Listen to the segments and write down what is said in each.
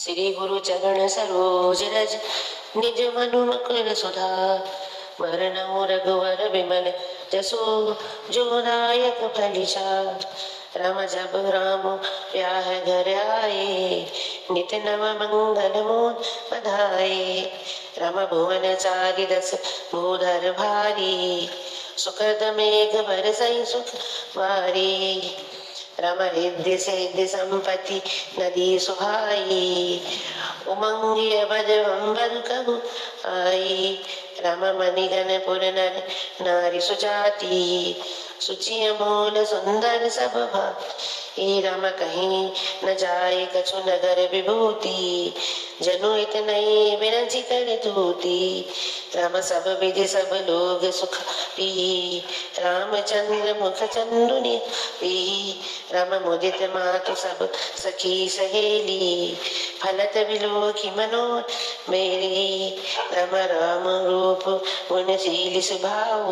श्री गुरु चरण सरोज रज निज मनु मकुर सुधार। मरनऊ रघुवर विमल जसो जो नायक फलिचार। राम जब राम ब्याह घर आए, नित नव मंगल मोद बधाए। राम भुवन चारि दस भूधर भारी, सुखद मेघ बरसई सुख वारी। राम रिद्धि सिद्धि संपत्ति नदी सुहाई, उमंग बजवंबर कबु आई। राम मणिगण पुर नर नारी सुजाति, सुचि अमोल सुंदर सब भाई। राम कहीं न जाए कछु नगर विभूति, जनु इत नहीं बिरंची कर तूती। राम सब विधि सब लोग सुख पी, रामचंद्र मुख चंदुनि पी। राम मुदित मातु सब सखी सहेली, फलत विलोकी मनोर मेरी। राम राम रूप गुणशील स्वभाव,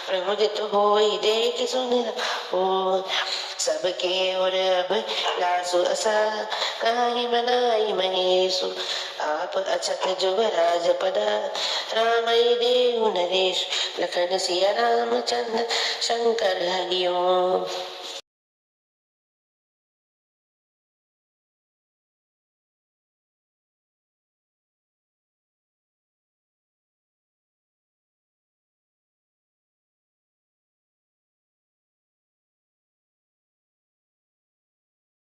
प्रमुदित होई देख सुन हो। सबके और अब लासु असा, काहि बनाई महेशु। आप अछत जुगराज पदा, रामई देव नरेश। लखन सिया रामचंद्र शंकर हरि ओम।